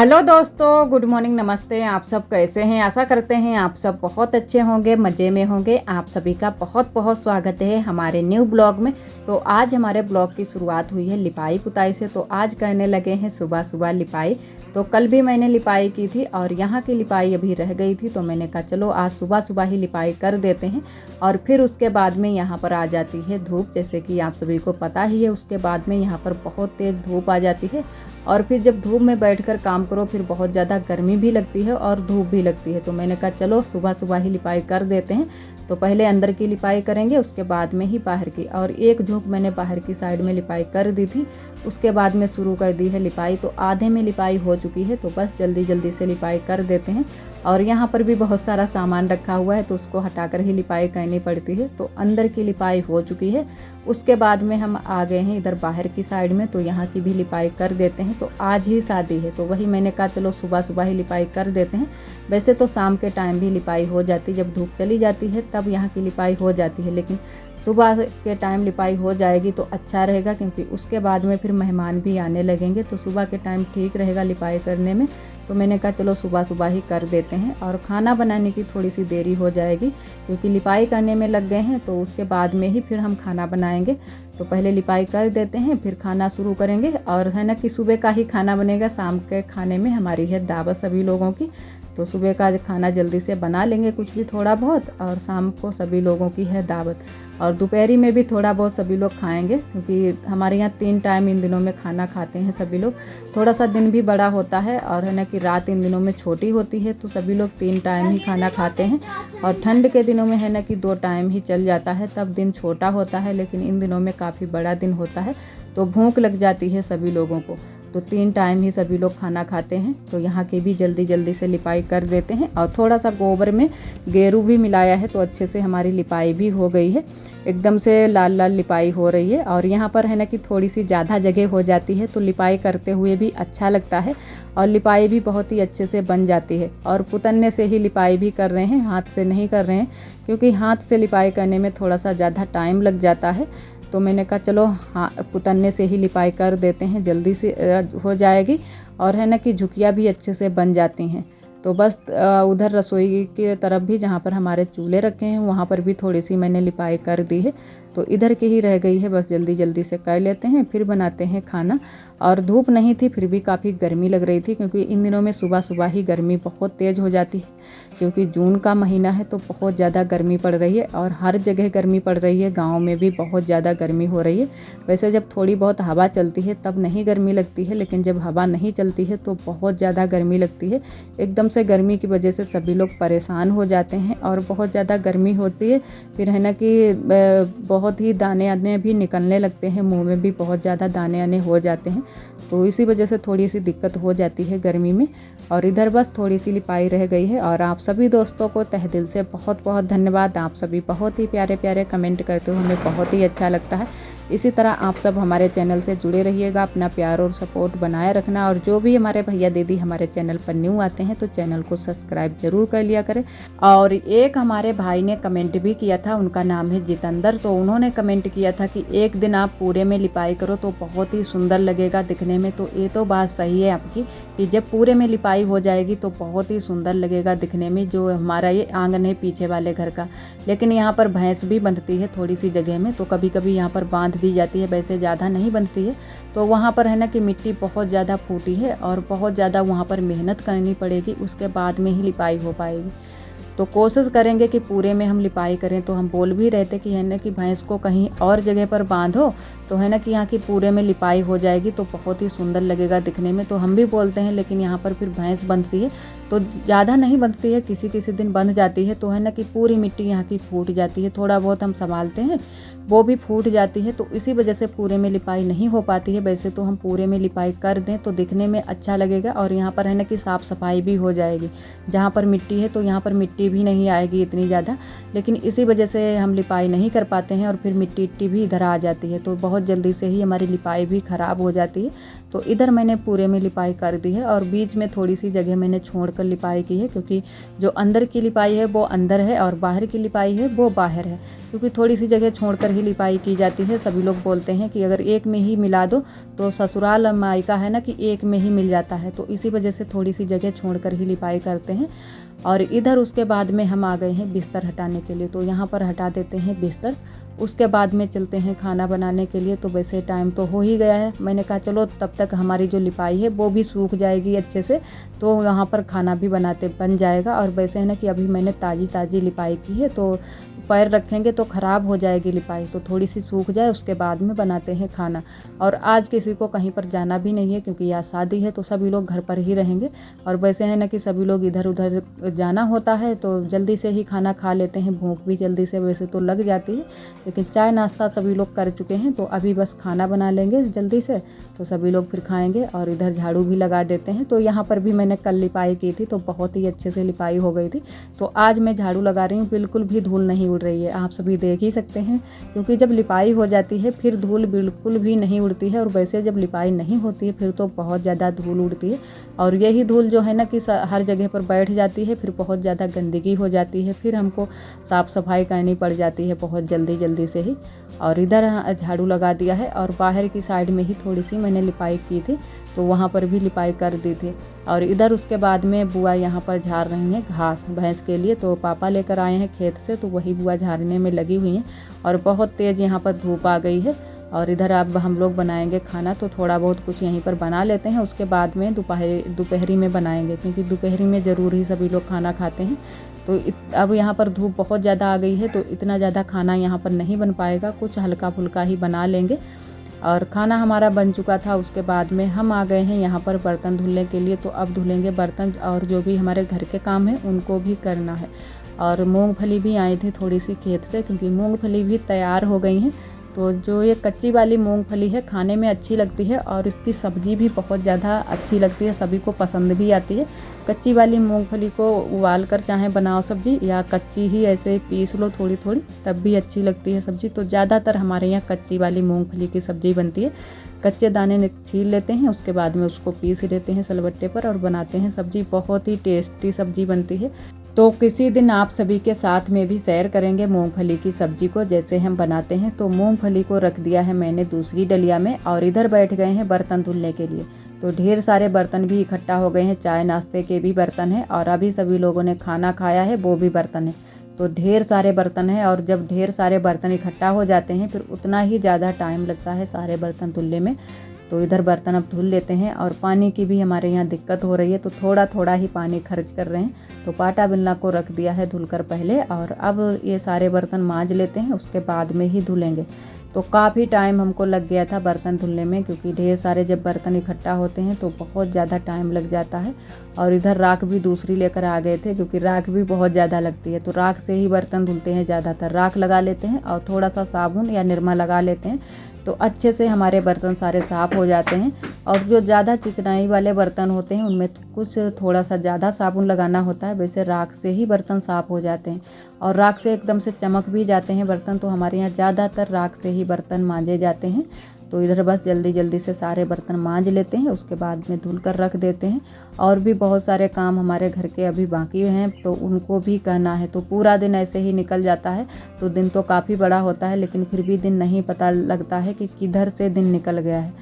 Hello दोस्तों, good morning, नमस्ते। आप सब कैसे हैं? आशा करते हैं आप सब बहुत अच्छे होंगे, मज़े में होंगे। आप सभी का बहुत बहुत स्वागत है हमारे न्यू ब्लॉग में। तो आज हमारे ब्लॉग की शुरुआत हुई है लिपाई पुताई से। तो आज करने लगे हैं सुबह सुबह लिपाई। तो कल भी मैंने लिपाई की थी और यहाँ की लिपाई अभी रह गई थी, तो मैंने कहा चलो आज सुबह सुबह ही लिपाई कर देते हैं। और फिर उसके बाद में यहाँ पर आ जाती है धूप, जैसे कि आप सभी को पता ही है। उसके बाद में यहाँ पर बहुत तेज़ धूप आ जाती है और फिर जब धूप में बैठकर काम करो फिर बहुत ज़्यादा गर्मी भी लगती है और धूप भी लगती है। तो मैंने कहा चलो सुबह सुबह ही लिपाई कर देते हैं। तो पहले अंदर की लिपाई करेंगे, उसके बाद में ही बाहर की। और एक झोंक मैंने बाहर की साइड में लिपाई कर दी थी, उसके बाद में शुरू कर दी है लिपाई। तो आधे में लिपाई हो चुकी है, तो बस जल्दी जल्दी से लिपाई कर देते हैं। और यहाँ पर भी बहुत सारा सामान रखा हुआ है, तो उसको हटाकर ही लिपाई करनी पड़ती है। तो अंदर की लिपाई हो चुकी है। उसके बाद में हम आ गए हैं इधर बाहर की साइड में, तो यहाँ की भी लिपाई कर देते हैं। तो आज ही शादी है, तो वही मैंने कहा चलो सुबह सुबह ही लिपाई कर देते हैं। वैसे तो शाम के टाइम भी लिपाई हो जाती, जब धूप चली जाती है तब यहाँ की लिपाई हो जाती है, लेकिन सुबह के टाइम लिपाई हो जाएगी तो अच्छा रहेगा, क्योंकि उसके बाद में फिर मेहमान भी आने लगेंगे। तो सुबह के टाइम ठीक रहेगा लिपाई करने में। तो मैंने कहा चलो सुबह सुबह ही कर देते हैं। और खाना बनाने की थोड़ी सी देरी हो जाएगी, क्योंकि लिपाई करने में लग गए हैं, तो उसके बाद में ही फिर हम खाना बनाएंगे। तो पहले लिपाई कर देते हैं, फिर खाना शुरू करेंगे। और है ना कि सुबह का ही खाना बनेगा, शाम के खाने में हमारी है दावत सभी लोगों की। तो सुबह का खाना जल्दी से बना लेंगे कुछ भी थोड़ा बहुत, और शाम को सभी लोगों की है दावत। और दोपहरी में भी थोड़ा बहुत सभी लोग खाएंगे, क्योंकि हमारे यहाँ 3 टाइम इन दिनों में खाना खाते हैं सभी लोग। थोड़ा सा दिन भी बड़ा होता है और है ना कि रात इन दिनों में छोटी होती है, तो सभी लोग 3 टाइम ही खाना खाते हैं। और ठंड के दिनों में है ना कि 2 टाइम ही चल जाता है, तब दिन छोटा होता है। लेकिन इन दिनों में काफ़ी बड़ा दिन होता है, तो भूख लग जाती है सभी लोगों को। तो 3 टाइम ही सभी लोग खाना खाते हैं। तो यहाँ की भी जल्दी जल्दी से लिपाई कर देते हैं। और थोड़ा सा गोबर में गेरू भी मिलाया है, तो अच्छे से हमारी लिपाई भी हो गई है। एकदम से लाल लाल लिपाई हो रही है। और यहाँ पर है ना कि थोड़ी सी ज़्यादा जगह हो जाती है, तो लिपाई करते हुए भी अच्छा लगता है और लिपाई भी बहुत ही अच्छे से बन जाती है। और पुतन्ने से ही लिपाई भी कर रहे हैं, हाथ से नहीं कर रहे हैं, क्योंकि हाथ से लिपाई करने में थोड़ा सा ज़्यादा टाइम लग जाता है। तो मैंने कहा चलो हाँ पुतन्ने से ही लिपाई कर देते हैं, जल्दी से हो जाएगी। और है ना कि झुकियाँ भी अच्छे से बन जाती हैं। तो बस उधर रसोई की तरफ भी, जहाँ पर हमारे चूल्हे रखे हैं, वहाँ पर भी थोड़ी सी मैंने लिपाई कर दी है। तो इधर की ही रह गई है, बस जल्दी जल्दी से कर लेते हैं, फिर बनाते हैं खाना। और धूप नहीं थी, फिर भी काफ़ी गर्मी लग रही थी, क्योंकि इन दिनों में सुबह सुबह ही गर्मी बहुत तेज़ हो जाती है। क्योंकि जून का महीना है, तो बहुत ज़्यादा गर्मी पड़ रही है और हर जगह गर्मी पड़ रही है। गाँव में भी बहुत ज़्यादा गर्मी हो रही है। वैसे जब थोड़ी बहुत हवा चलती है तब नहीं गर्मी लगती है, लेकिन जब हवा नहीं चलती है तो बहुत ज़्यादा गर्मी लगती है। एकदम से गर्मी की वजह से सभी लोग परेशान हो जाते हैं और बहुत ज़्यादा गर्मी होती है। फिर है ना कि बहुत ही दाने आने भी निकलने लगते हैं, मुंह में भी बहुत ज़्यादा दाने आने हो जाते हैं। तो इसी वजह से थोड़ी सी दिक्कत हो जाती है गर्मी में। और इधर बस थोड़ी सी लिपाई रह गई है। और आप सभी दोस्तों को तहे दिल से बहुत बहुत धन्यवाद। आप सभी बहुत ही प्यारे प्यारे कमेंट करते हो, हमें बहुत ही अच्छा लगता है। इसी तरह आप सब हमारे चैनल से जुड़े रहिएगा, अपना प्यार और सपोर्ट बनाए रखना। और जो भी हमारे भैया दीदी हमारे चैनल पर न्यू आते हैं, तो चैनल को सब्सक्राइब जरूर कर लिया करें। और एक हमारे भाई ने कमेंट भी किया था, उनका नाम है जितेंद्र। तो उन्होंने कमेंट किया था कि एक दिन आप पूरे में लिपाई करो तो बहुत ही सुंदर लगेगा दिखने में। तो ये तो बात सही है आपकी, कि जब पूरे में लिपाई हो जाएगी तो बहुत ही सुंदर लगेगा दिखने में। जो हमारा ये आंगन है पीछे वाले घर का, लेकिन यहाँ पर भैंस भी बंधती है थोड़ी सी जगह में, तो कभी कभी यहाँ पर बांध दी जाती है, वैसे ज़्यादा नहीं बनती है। तो वहाँ पर है ना कि मिट्टी बहुत ज़्यादा फूटी है और बहुत ज़्यादा वहाँ पर मेहनत करनी पड़ेगी, उसके बाद में ही लिपाई हो पाएगी। तो कोशिश करेंगे कि पूरे में हम लिपाई करें। तो हम बोल भी रहे थे कि है ना कि भैंस को कहीं और जगह पर बांधो, तो है ना कि यहाँ की पूरे में लिपाई हो जाएगी तो बहुत ही सुंदर लगेगा दिखने में। तो हम भी बोलते हैं, लेकिन यहाँ पर फिर भैंस बंधती है, तो ज़्यादा नहीं बंधती है, किसी किसी दिन बंध जाती है। तो है ना कि पूरी मिट्टी यहाँ की फूट जाती है, थोड़ा बहुत हम संभालते हैं वो भी फूट जाती है। तो इसी वजह से पूरे में लिपाई नहीं हो पाती है। वैसे तो हम पूरे में लिपाई कर दें तो दिखने में अच्छा लगेगा, और यहाँ पर है ना कि साफ़ सफाई भी हो जाएगी। जहाँ पर मिट्टी है तो यहाँ पर मिट्टी भी नहीं आएगी इतनी ज़्यादा, लेकिन इसी वजह से हम लिपाई नहीं कर पाते हैं और फिर मिट्टी इट्टी भी इधर आ जाती है, तो बहुत जल्दी से ही हमारी लिपाई भी ख़राब हो जाती है। तो इधर मैंने पूरे में लिपाई कर दी है और बीच में थोड़ी सी जगह मैंने छोड़ छोड़कर लिपाई की है, क्योंकि जो अंदर की लिपाई है वो अंदर है और बाहर की लिपाई है वो बाहर है, क्योंकि थोड़ी सी जगह छोड़कर ही लिपाई की जाती है। सभी लोग बोलते हैं कि अगर एक में ही मिला दो तो ससुराल मायका है ना कि एक में ही मिल जाता है, तो इसी वजह से थोड़ी सी जगह छोड़कर ही लिपाई करते हैं। और इधर उसके बाद में हम आ गए हैं बिस्तर हटाने के लिए, तो यहाँ पर हटा देते हैं बिस्तर। उसके बाद में चलते हैं खाना बनाने के लिए। तो वैसे टाइम तो हो ही गया है, मैंने कहा चलो तब तक हमारी जो लिपाई है वो भी सूख जाएगी अच्छे से, तो यहाँ पर खाना भी बन जाएगा। और वैसे है ना कि अभी मैंने ताज़ी लिपाई की है, तो पैर रखेंगे तो ख़राब हो जाएगी लिपाई, तो थोड़ी सी सूख जाए उसके बाद में बनाते हैं खाना। और आज किसी को कहीं पर जाना भी नहीं है, क्योंकि यहाँ शादी है तो सभी लोग घर पर ही रहेंगे। और वैसे है ना कि सभी लोग इधर उधर जाना होता है तो जल्दी से ही खाना खा लेते हैं, भूख भी जल्दी से वैसे तो लग जाती है, लेकिन चाय नाश्ता सभी लोग कर चुके हैं, तो अभी बस खाना बना लेंगे जल्दी से, तो सभी लोग फिर खाएंगे। और इधर झाड़ू भी लगा देते हैं। तो यहाँ पर भी मैंने कल लिपाई की थी, तो बहुत ही अच्छे से लिपाई हो गई थी। तो आज मैं झाड़ू लगा रही हूँ, बिल्कुल भी धूल नहीं उड़ रही है, आप सभी देख ही सकते हैं, क्योंकि जब लिपाई हो जाती है फिर धूल बिल्कुल भी नहीं उड़ती है, और वैसे जब लिपाई नहीं होती है फिर तो बहुत ज़्यादा धूल उड़ती है। और यही धूल जो है ना कि हर जगह पर बैठ जाती है, फिर बहुत ज़्यादा गंदगी हो जाती है, फिर हमको साफ़ सफाई करनी पड़ जाती है बहुत जल्दी से ही। और इधर झाड़ू लगा दिया है, और बाहर की साइड में ही थोड़ी सी मैंने लिपाई की थी, तो वहाँ पर भी लिपाई कर दी थी। और इधर उसके बाद में बुआ यहाँ पर झाड़ रही हैं घास भैंस के लिए, तो पापा लेकर आए हैं खेत से, तो वही बुआ झाड़ने में लगी हुई हैं। और बहुत तेज़ यहाँ पर धूप आ गई है। और इधर अब हम लोग बनाएंगे खाना, तो थोड़ा बहुत कुछ यहीं पर बना लेते हैं, उसके बाद में दोपहरी में बनाएंगे, क्योंकि दोपहरी में ज़रूर ही सभी लोग खाना खाते हैं। तो अब यहाँ पर धूप बहुत ज़्यादा आ गई है, तो इतना ज़्यादा खाना यहाँ पर नहीं बन पाएगा, कुछ हल्का फुल्का ही बना लेंगे। और खाना हमारा बन चुका था, उसके बाद में हम आ गए हैं यहाँ पर बर्तन धुलने के लिए। तो अब धुलेंगे बर्तन, और जो भी हमारे घर के काम हैं उनको भी करना है। और मूंगफली भी आई थी थोड़ी सी खेत से, क्योंकि मूंगफली भी तैयार हो गई हैं। तो जो ये कच्ची वाली मूंगफली है खाने में अच्छी लगती है, और इसकी सब्ज़ी भी बहुत ज़्यादा अच्छी लगती है, सभी को पसंद भी आती है। कच्ची वाली मूंगफली को उबाल कर चाहे बनाओ सब्ज़ी, या कच्ची ही ऐसे पीस लो थोड़ी थोड़ी, तब भी अच्छी लगती है सब्ज़ी। तो ज़्यादातर हमारे यहाँ कच्ची वाली मूंगफली की सब्ज़ी बनती है। कच्चे दाने छील लेते हैं, उसके बाद में उसको पीस लेते हैं सिलबट्टे पर और बनाते हैं सब्ज़ी, बहुत ही टेस्टी सब्ज़ी बनती है। तो किसी दिन आप सभी के साथ में भी शेयर करेंगे मूंगफली की सब्ज़ी को जैसे हम बनाते हैं। तो मूंगफली को रख दिया है मैंने दूसरी डलिया में, और इधर बैठ गए हैं बर्तन धुलने के लिए। तो ढेर सारे बर्तन भी इकट्ठा हो गए हैं, चाय नाश्ते के भी बर्तन हैं, और अभी सभी लोगों ने खाना खाया है वो भी बर्तन है। तो ढेर सारे बर्तन हैं, और जब ढेर सारे बर्तन इकट्ठा हो जाते हैं फिर उतना ही ज़्यादा टाइम लगता है सारे बर्तन धुलने में। तो इधर बर्तन अब धुल लेते हैं। और पानी की भी हमारे यहाँ दिक्कत हो रही है, तो थोड़ा थोड़ा ही पानी खर्च कर रहे हैं। तो पाटा बिल्ला को रख दिया है धुलकर पहले, और अब ये सारे बर्तन मांज लेते हैं, उसके बाद में ही धुलेंगे। तो काफ़ी टाइम हमको लग गया था बर्तन धुलने में, क्योंकि ढेर सारे जब बर्तन इकट्ठा होते हैं तो बहुत ज़्यादा टाइम लग जाता है। और इधर राख भी दूसरी लेकर आ गए थे, क्योंकि राख भी बहुत ज़्यादा लगती है, तो राख से ही बर्तन धुलते हैं ज़्यादातर। राख लगा लेते हैं और थोड़ा सा साबुन या निरमा लगा लेते हैं, तो अच्छे से हमारे बर्तन सारे साफ़ हो जाते हैं। और जो ज़्यादा चिकनाई वाले बर्तन होते हैं उनमें कुछ थोड़ा सा ज़्यादा साबुन लगाना होता है, वैसे राख से ही बर्तन साफ़ हो जाते हैं। और राख से एकदम से चमक भी जाते हैं बर्तन, तो हमारे यहाँ ज़्यादातर राख से ही बर्तन मांजे जाते हैं। तो इधर बस जल्दी जल्दी से सारे बर्तन मांज लेते हैं, उसके बाद में धुल कर रख देते हैं। और भी बहुत सारे काम हमारे घर के अभी बाकी हैं, तो उनको भी करना है। तो पूरा दिन ऐसे ही निकल जाता है। तो दिन तो काफ़ी बड़ा होता है, लेकिन फिर भी दिन नहीं पता लगता है कि किधर से दिन निकल गया है।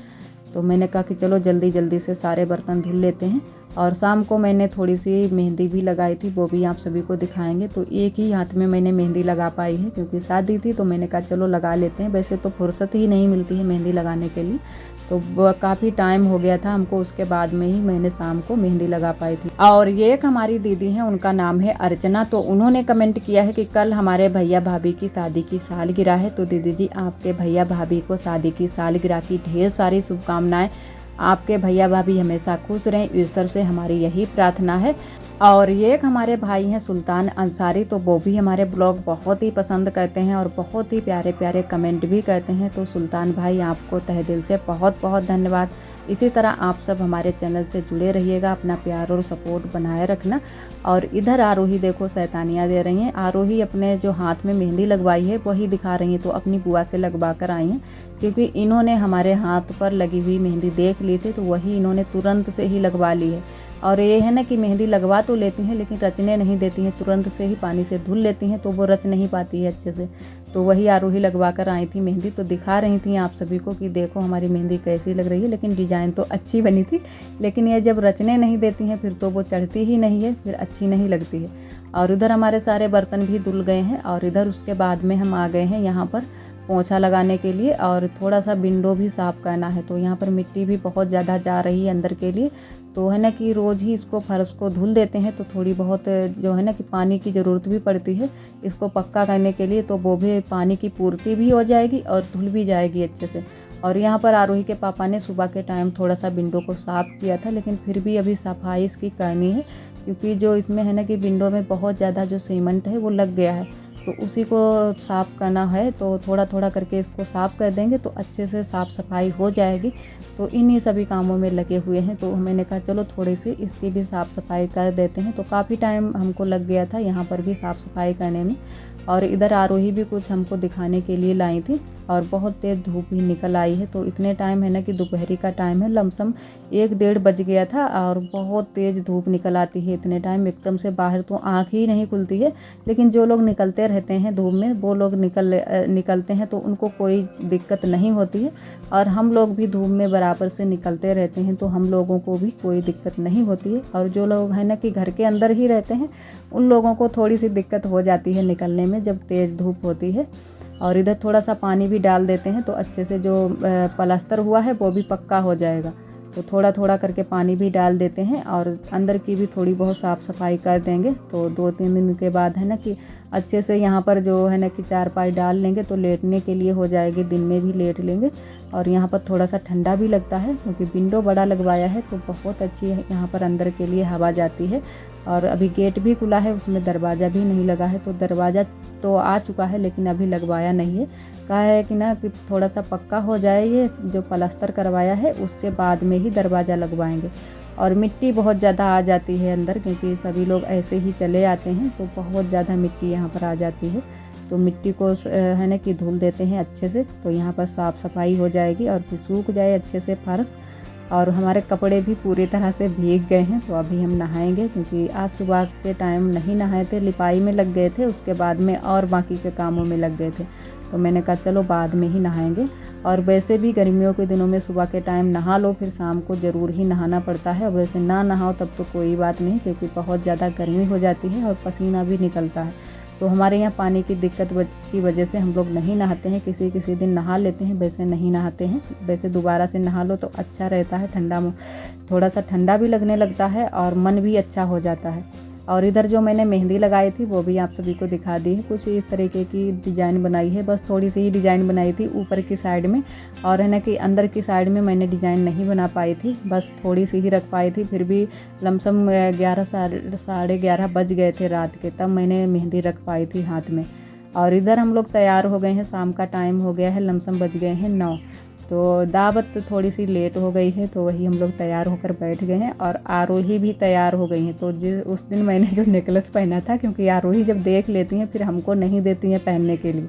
तो मैंने कहा कि चलो जल्दी जल्दी से सारे बर्तन धुल लेते हैं। और शाम को मैंने थोड़ी सी मेहंदी भी लगाई थी, वो भी आप सभी को दिखाएंगे। तो एक ही हाथ में मैंने मेहंदी लगा पाई है, क्योंकि शादी थी, तो मैंने कहा चलो लगा लेते हैं। वैसे तो फुर्सत ही नहीं मिलती है मेहंदी लगाने के लिए, तो काफ़ी टाइम हो गया था हमको, उसके बाद में ही मैंने शाम को मेहंदी लगा पाई थी। और ये एक हमारी दीदी हैं, उनका नाम है अर्चना। तो उन्होंने कमेंट किया है कि कल हमारे भैया भाभी की शादी की सालगिरह है। तो दीदी जी, आपके भैया भाभी को शादी की सालगिरह की ढेर सारी शुभकामनाएं। आपके भैया भाभी हमेशा खुश रहें, ईश्वर से हमारी यही प्रार्थना है। और ये एक हमारे भाई हैं सुल्तान अंसारी, तो वो भी हमारे ब्लॉग बहुत ही पसंद करते हैं और बहुत ही प्यारे प्यारे कमेंट भी करते हैं। तो सुल्तान भाई, आपको तहे दिल से बहुत बहुत धन्यवाद। इसी तरह आप सब हमारे चैनल से जुड़े रहिएगा, अपना प्यार और सपोर्ट बनाए रखना। और इधर आरोही देखो शैतानियाँ दे रही हैं। आरोही अपने जो हाथ में मेहंदी लगवाई है वही दिखा रही हैं, तो अपनी बुआ से लगवा कर आई हैं, क्योंकि इन्होंने हमारे हाथ पर लगी हुई मेहंदी देख ली थी, तो वही इन्होंने तुरंत से ही लगवा ली है। और ये है ना कि मेहंदी लगवा तो लेती हैं लेकिन रचने नहीं देती हैं, तुरंत से ही पानी से धुल लेती हैं तो वो रच नहीं पाती है अच्छे से। तो वही आरोही लगवा कर आई थी मेहंदी, तो दिखा रही थी आप सभी को कि देखो हमारी मेहंदी कैसी लग रही है। लेकिन डिज़ाइन तो अच्छी बनी थी, लेकिन ये जब रचने नहीं देती हैं फिर तो वो चढ़ती ही नहीं है, फिर अच्छी नहीं लगती है। और इधर हमारे सारे बर्तन भी धुल गए हैं और इधर उसके बाद में हम आ गए हैं यहाँ पर पोंछा लगाने के लिए और थोड़ा सा विंडो भी साफ़ करना है। तो यहाँ पर मिट्टी भी बहुत ज़्यादा जा रही है अंदर के लिए, तो है ना कि रोज़ ही इसको फर्श को धुल देते हैं तो थोड़ी बहुत जो है ना कि पानी की ज़रूरत भी पड़ती है इसको पक्का करने के लिए, तो वो भी पानी की पूर्ति भी हो जाएगी और धुल भी जाएगी अच्छे से। और यहाँ पर आरोही के पापा ने सुबह के टाइम थोड़ा सा विंडो को साफ़ किया था, लेकिन फिर भी अभी सफाई इसकी करनी है क्योंकि जो इसमें है ना कि विंडो में बहुत ज़्यादा जो सीमेंट है वो लग गया है, तो उसी को साफ़ करना है। तो थोड़ा थोड़ा करके इसको साफ़ कर देंगे तो अच्छे से साफ़ सफाई हो जाएगी। तो इन्हीं सभी कामों में लगे हुए हैं, तो मैंने कहा चलो थोड़ी सी इसकी भी साफ़ सफाई कर देते हैं। तो काफ़ी टाइम हमको लग गया था यहाँ पर भी साफ़ सफाई करने में। और इधर आरोही भी कुछ हमको दिखाने के लिए लाई थी और बहुत तेज़ धूप भी निकल आई है। तो इतने टाइम है ना कि दोपहरी का टाइम है, लमसम 1-1:30 बज गया था और बहुत तेज़ धूप निकल आती है इतने टाइम, एकदम से बाहर तो आँख ही नहीं खुलती है। लेकिन जो लोग निकलते रहते हैं धूप में वो लोग निकलते हैं तो उनको कोई दिक्कत नहीं होती है, और हम लोग भी धूप में बराबर से निकलते रहते हैं तो हम लोगों को भी कोई दिक्कत नहीं होती है। और जो लोग हैं ना कि घर के अंदर ही रहते हैं उन लोगों को थोड़ी सी दिक्कत हो जाती है निकलने में जब तेज़ धूप होती है। और इधर थोड़ा सा पानी भी डाल देते हैं तो अच्छे से जो प्लास्टर हुआ है वो भी पक्का हो जाएगा। तो थोड़ा थोड़ा करके पानी भी डाल देते हैं और अंदर की भी थोड़ी बहुत साफ़ सफाई कर देंगे। तो 2-3 दिन के बाद है ना कि अच्छे से यहाँ पर जो है ना कि चारपाई डाल लेंगे तो लेटने के लिए हो जाएगी, दिन में भी लेट लेंगे। और यहाँ पर थोड़ा सा ठंडा भी लगता है क्योंकि विंडो बड़ा लगवाया है तो बहुत अच्छी है यहाँ पर अंदर के लिए हवा जाती है। और अभी गेट भी खुला है, उसमें दरवाज़ा भी नहीं लगा है, तो दरवाज़ा तो आ चुका है लेकिन अभी लगवाया नहीं है। कहा है कि ना कि थोड़ा सा पक्का हो जाए, ये जो प्लास्टर करवाया है उसके बाद में ही दरवाज़ा लगवाएंगे। और मिट्टी बहुत ज़्यादा आ जाती है अंदर क्योंकि सभी लोग ऐसे ही चले आते हैं तो बहुत ज़्यादा मिट्टी यहाँ पर आ जाती है। तो मिट्टी को है ना कि धुल देते हैं अच्छे से, तो यहाँ पर साफ़ सफाई हो जाएगी और फिर सूख जाए अच्छे से फर्श। और हमारे कपड़े भी पूरी तरह से भीग गए हैं तो अभी हम नहाएंगे क्योंकि आज सुबह के टाइम नहीं नहाए थे, लिपाई में लग गए थे, उसके बाद में और बाकी के कामों में लग गए थे। तो मैंने कहा चलो बाद में ही नहाएंगे। और वैसे भी गर्मियों के दिनों में सुबह के टाइम नहा लो फिर शाम को ज़रूर ही नहाना पड़ता है, और वैसे ना नहाओ तब तो कोई बात नहीं क्योंकि बहुत ज़्यादा गर्मी हो जाती है और पसीना भी निकलता है। तो हमारे यहाँ पानी की दिक्कत की वजह से हम लोग नहीं नहाते हैं, किसी किसी दिन नहा लेते हैं, वैसे नहीं नहाते हैं। वैसे दोबारा से नहा लो तो अच्छा रहता है, ठंडा थोड़ा सा ठंडा भी लगने लगता है और मन भी अच्छा हो जाता है। और इधर जो मैंने मेहंदी लगाई थी वो भी आप सभी को दिखा दी है, कुछ इस तरीके की डिज़ाइन बनाई है, बस थोड़ी सी ही डिज़ाइन बनाई थी ऊपर की साइड में, और है ना कि अंदर की साइड में मैंने डिज़ाइन नहीं बना पाई थी, बस थोड़ी सी ही रख पाई थी। फिर भी लमसम 11 साढ़े 11 बज गए थे रात के, तब मैंने मेहंदी रख पाई थी हाथ में। और इधर हम लोग तैयार हो गए हैं, शाम का टाइम हो गया है, लमसम बज गए हैं 9। तो दावत थोड़ी सी लेट हो गई है तो वही हम लोग तैयार होकर बैठ गए हैं और आरोही भी तैयार हो गई हैं। तो उस दिन मैंने जो नेकलेस पहना था, क्योंकि आरोही जब देख लेती हैं फिर हमको नहीं देती हैं पहनने के लिए,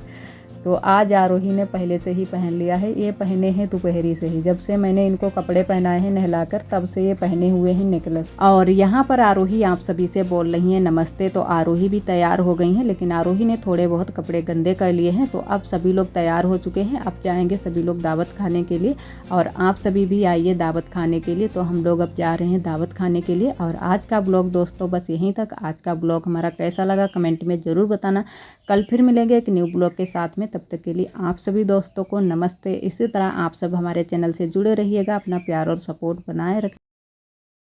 तो आज आरोही ने पहले से ही पहन लिया है। ये पहने हैं दोपहरी से ही, जब से मैंने इनको कपड़े पहनाए हैं नहलाकर तब से ये पहने हुए हैं नेकलेस। और यहाँ पर आरोही आप सभी से बोल रही हैं नमस्ते। तो आरोही भी तैयार हो गई हैं, लेकिन आरोही ने थोड़े बहुत कपड़े गंदे कर लिए हैं। तो अब सभी लोग तैयार हो चुके हैं, अब जाएंगे सभी लोग दावत खाने के लिए, और आप सभी भी आइए दावत खाने के लिए। तो हम लोग अब जा रहे हैं दावत खाने के लिए। और आज का ब्लॉग दोस्तों बस यहीं तक। आज का ब्लॉग हमारा कैसा लगा कमेंट में ज़रूर बताना। कल फिर मिलेंगे एक न्यू ब्लॉग के साथ में, तब तक के लिए आप सभी दोस्तों को नमस्ते। इसी तरह आप सब हमारे चैनल से जुड़े रहिएगा, अपना प्यार और सपोर्ट बनाए रखें।